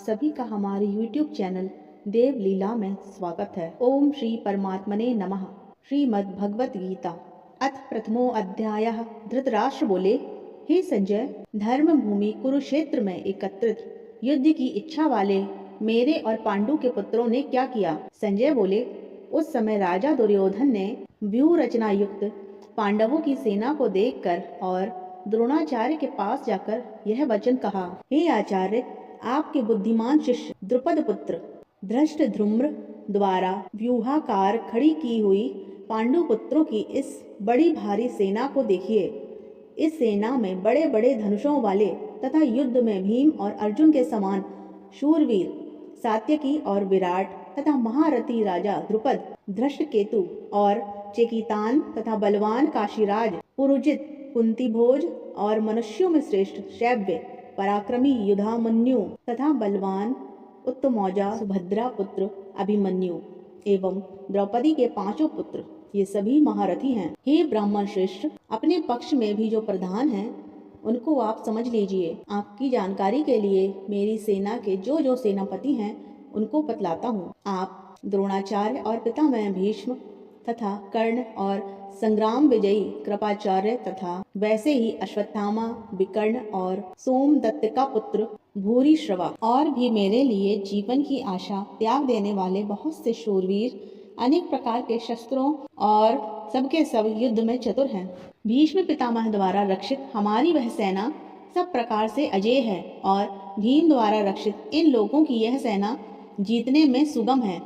सभी का हमारे YouTube चैनल देव लीला में स्वागत है। ओम श्री परमात्मने नमः। श्रीमद् भगवत गीता अथ प्रथमो अध्यायः। धृतराष्ट्र बोले, हे संजय, धर्म भूमि कुरुक्षेत्र में एकत्रित युद्ध की इच्छा वाले मेरे और पांडु के पुत्रों ने क्या किया? संजय बोले, उस समय राजा दुर्योधन ने व्यूह रचना युक्त पांडवों की सेना को देखकर और द्रोणाचार्य के पास जाकर यह वचन कहा, हे आचार्य, आपके बुद्धिमान शिष्य द्रुपद पुत्र धृष्टद्युम्न द्वारा व्यूहाकार खड़ी की हुई पांडु पुत्रों की इस बड़ी भारी सेना को देखिए। इस सेना में बड़े बड़े धनुषों वाले तथा युद्ध में भीम और अर्जुन के समान शूरवीर सात्यकी और विराट तथा महारथी राजा द्रुपद, धृष्टकेतु और चेकितान तथा बलवान काशीराज पुरुजित, कुंतीभोज और मनुष्यों में श्रेष्ठ शैव्य पराक्रमी युधामन्यु तथा बलवान उत्तमौजा सुभद्रा पुत्र अभिमन्यु एवं द्रौपदी के पांचों पुत्र, ये सभी महारथी हैं। हे ब्राह्मण श्रेष्ठ, अपने पक्ष में भी जो प्रधान हैं उनको आप समझ लीजिए। आपकी जानकारी के लिए मेरी सेना के जो जो सेनापति हैं उनको बतलाता हूँ। आप द्रोणाचार्य और पितामह भीष्म तथा कर्ण और संग्राम विजयी कृपाचार्य तथा वैसे ही अश्वत्थामा, विकर्ण और सोमदत्त का पुत्र भूरिश्रवा और भी मेरे लिए जीवन की आशा त्याग देने वाले बहुत से शूरवीर अनेक प्रकार के शस्त्रों और सबके सब युद्ध में चतुर हैं। भीष्म पितामह द्वारा रक्षित हमारी वह सेना सब प्रकार से अजेय है और भीम द्वारा रक्षित इन लोगों की यह सेना जीतने में सुगम है।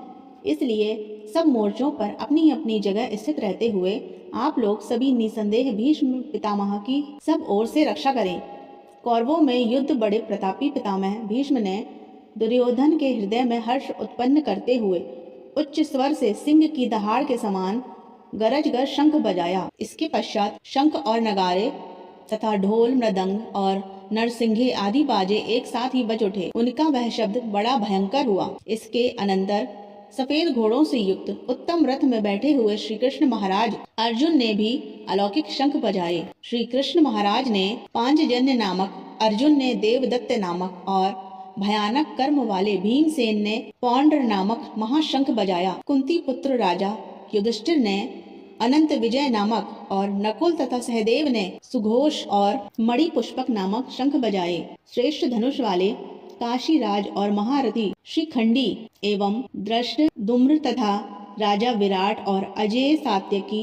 इसलिए सब मोर्चों पर अपनी अपनी जगह स्थित रहते हुए आप लोग सभी निसंदेह भीष्म पितामह की सब ओर से रक्षा करें। कौरवों में युद्ध बड़े प्रतापी पितामह भीष्म ने दुर्योधन के हृदय में हर्ष उत्पन्न करते हुए उच्च स्वर से सिंह की दहाड़ के समान गरज कर शंख बजाया। इसके पश्चात शंख और नगारे तथा ढोल, मृदंग और नरसिंघे आदि बाजे एक साथ ही बज उठे। उनका वह शब्द बड़ा भयंकर हुआ। इसके अनंतर सफेद घोड़ों से युक्त उत्तम रथ में बैठे हुए श्री कृष्ण महाराज अर्जुन ने भी अलौकिक शंख बजाए। श्री कृष्ण महाराज ने पांचजन्य नामक, अर्जुन ने देवदत्त नामक और भयानक कर्म वाले भीमसेन ने पौंड्र नामक महाशंख बजाया। कुंती पुत्र राजा युधिष्ठिर ने अनंत विजय नामक और नकुल तथा सहदेव ने सुघोष और मणि पुष्पक नामक शंख बजाए। श्रेष्ठ धनुष वाले काशीराज और महारथी श्रीखंडी एवं धृष्टद्युम्न तथा राजा विराट और अजेय सात्यकी,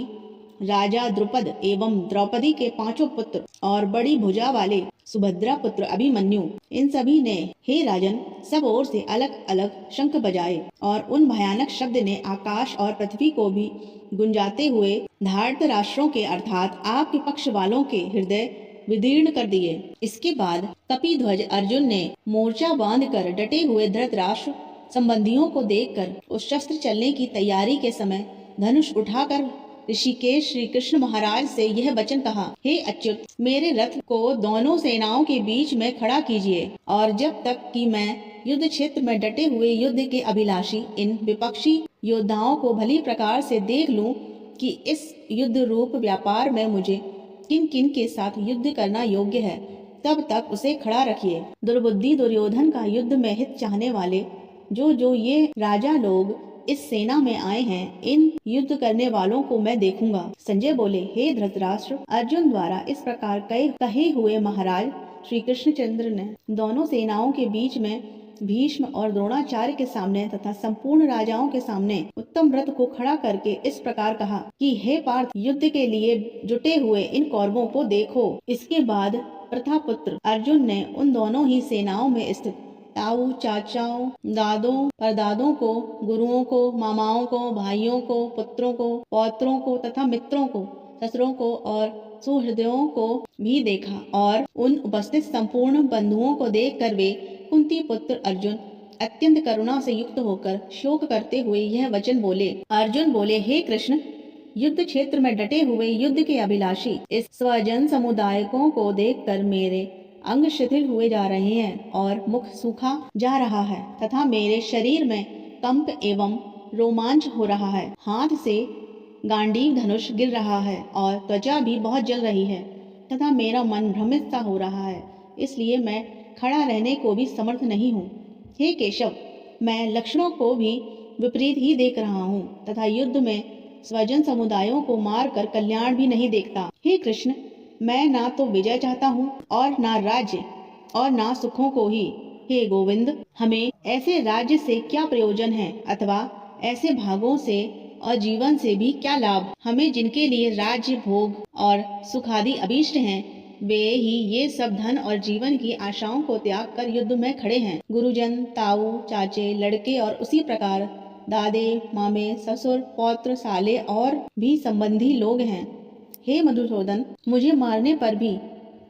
राजा द्रुपद एवं द्रौपदी के पांचों पुत्र और बड़ी भुजा वाले सुभद्रा पुत्र अभिमन्यु, इन सभी ने हे राजन सब ओर से अलग अलग शंख बजाए और उन भयानक शब्द ने आकाश और पृथ्वी को भी गुंजाते हुए धार्तराष्ट्रों के अर्थात आपके पक्ष वालों के हृदय विदीर्ण कर दिए। इसके बाद कपिध्वज अर्जुन ने मोर्चा बांधकर डटे हुए धृतराष्ट्र संबंधियों को देखकर उस शस्त्र चलने की तैयारी के समय धनुष उठाकर ऋषिकेश श्री कृष्ण महाराज से यह वचन कहा, हे अच्युत, मेरे रथ को दोनों सेनाओं के बीच में खड़ा कीजिए और जब तक कि मैं युद्ध क्षेत्र में डटे हुए युद्ध के अभिलाषी इन विपक्षी योद्धाओं को भली प्रकार से देख लूं कि इस युद्ध रूप व्यापार में मुझे किन किन के साथ युद्ध करना योग्य है, तब तक उसे खड़ा रखिए। दुर्बुद्धि दुर्योधन का युद्ध में हित चाहने वाले जो ये राजा लोग इस सेना में आए हैं, इन युद्ध करने वालों को मैं देखूंगा। संजय बोले, हे धृतराष्ट्र, अर्जुन द्वारा इस प्रकार कहे हुए महाराज श्री कृष्णचंद्र ने दोनों सेनाओं के बीच में भीष्म और द्रोणाचार्य के सामने तथा संपूर्ण राजाओं के सामने उत्तम रथ को खड़ा करके इस प्रकार कहा कि हे पार्थ, युद्ध के लिए जुटे हुए इन कौरवों को देखो। इसके बाद प्रथापुत्र अर्जुन ने उन दोनों ही सेनाओं में स्थित ताऊ, चाचाओं, दादों, परदादों को, गुरुओं को, मामाओं को, भाइयों को, पुत्रों को, पौत्रों को तथा मित्रों को, ससुरों को और सुहृदयों को भी देखा और उन उपस्थित संपूर्ण बंधुओं को देखकर वे कुंती पुत्र अर्जुन अत्यंत करुणा से युक्त होकर शोक करते हुए यह वचन बोले। अर्जुन बोले, हे कृष्ण, युद्ध क्षेत्र में डटे हुए युद्ध के अभिलाषी इस स्वजन समुदायकों को देखकर मेरे अंग शिथिल हुए जा रहे हैं और मुख सूखा जा रहा है तथा मेरे शरीर में कंप एवं रोमांच हो रहा है। हाथ से गांडीव धनुष गिर रहा है और त्वचा भी बहुत जल रही है तथा मेरा मन भ्रमित सा हो रहा है। इसलिए मैं खड़ा रहने को भी समर्थ नहीं हूँ। हे केशव, मैं लक्षणों को भी विपरीत ही देख रहा हूँ तथा युद्ध में स्वजन समुदायों को मारकर कल्याण भी नहीं देखता। हे कृष्ण, मैं ना तो विजय चाहता हूँ और ना राज्य और ना सुखों को ही। हे गोविंद, हमें ऐसे राज्य से क्या प्रयोजन है अथवा ऐसे भागों से और जीवन से भी क्या लाभ। हमें जिनके लिए राज्य, भोग और सुखादि अभीष्ट हैं, वे ही ये सब धन और जीवन की आशाओं को त्याग कर युद्ध में खड़े हैं। गुरुजन, ताऊ, चाचे, लड़के और उसी प्रकार दादे, मामे, ससुर, पौत्र, साले और भी संबंधी लोग हैं। हे मधुसूदन, मुझे मारने पर भी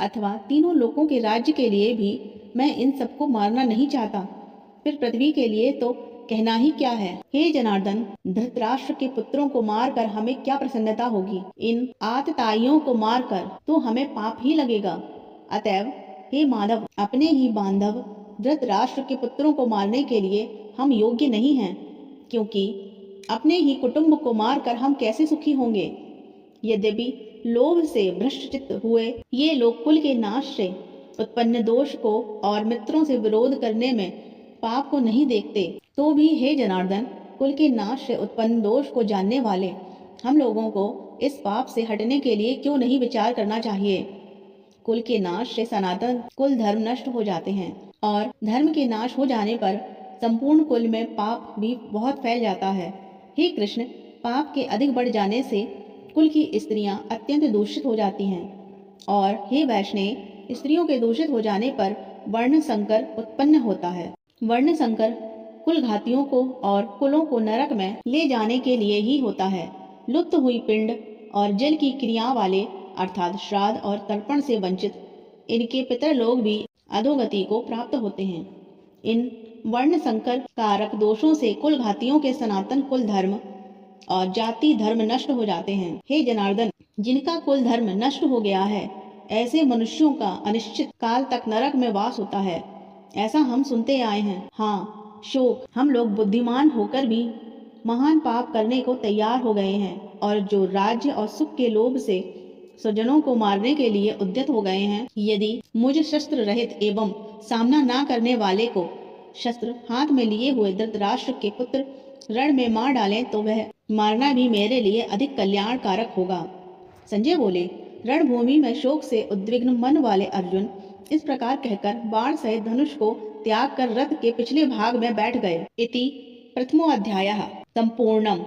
अथवा तीनों लोकों के राज्य के लिए भी मैं इन सबको मारना नहीं चाहता। फिर पृथ्वी के लिए तो कहना ही क्या है। हे जनार्दन, धृतराष्ट्र के पुत्रों को मारकर हमें क्या प्रसन्नता होगी। इन आतताइयों को मारकर तो हमें पाप ही लगेगा। अतएव हे माधव, अपने ही बांधव धृतराष्ट्र के पुत्रों को मारने के लिए हम योग्य नहीं हैं, क्योंकि अपने ही कुटुंब को मारकर हम कैसे सुखी होंगे। यद्यपि लोभ से भ्रष्टचित्त हुए ये लोग कुल के नाश से उत्पन्न दोष को और मित्रों से विरोध करने में पाप को नहीं देखते, तो भी हे जनार्दन, कुल के नाश से उत्पन्न दोष को जानने वाले हम लोगों को इस पाप से हटने के लिए क्यों नहीं विचार करना चाहिए। कुल के नाश से सनातन कुल धर्म नष्ट हो जाते हैं और धर्म के नाश हो जाने पर संपूर्ण कुल में पाप भी बहुत फैल जाता है। हे कृष्ण, पाप के अधिक बढ़ जाने से कुल की स्त्रियां अत्यंत दूषित हो जाती हैं और हे वैष्णव, स्त्रियों के दूषित हो जाने पर वर्ण संकर उत्पन्न होता है। वर्ण संकर कुल घातियों को और कुलों को नरक में ले जाने के लिए ही होता है। लुप्त हुई पिंड और जल की क्रिया वाले अर्थात श्राद्ध और तर्पण से वंचित इनके पितर लोग भी अधोगति को प्राप्त होते हैं। इन वर्ण संकर कारक दोषों से कुल घातियों के सनातन कुल धर्म और जाति धर्म नष्ट हो जाते हैं। हे जनार्दन, जिनका कुल धर्म नष्ट हो गया है, ऐसे मनुष्यों का अनिश्चित काल तक नरक में वास होता है, ऐसा हम सुनते आए हैं। हाँ, शोक, हम लोग बुद्धिमान होकर भी महान पाप करने को तैयार हो गए हैं और जो राज्य और सुख के लोभ से स्वजनों को मारने के लिए उद्यत हो गए हैं। यदि मुझ शस्त्र रहित एवं सामना ना करने वाले को शस्त्र हाथ में लिए हुए धृतराष्ट्र के पुत्र रण में मार डालें तो वह मारना भी मेरे लिए अधिक कल्याणकारक होगा। संजय बोले, रणभूमि में शोक से उद्विग्न मन वाले अर्जुन इस प्रकार कहकर बाण सहित धनुष को त्याग कर रथ के पिछले भाग में बैठ गए। इति प्रथमो अध्यायः संपूर्णम्।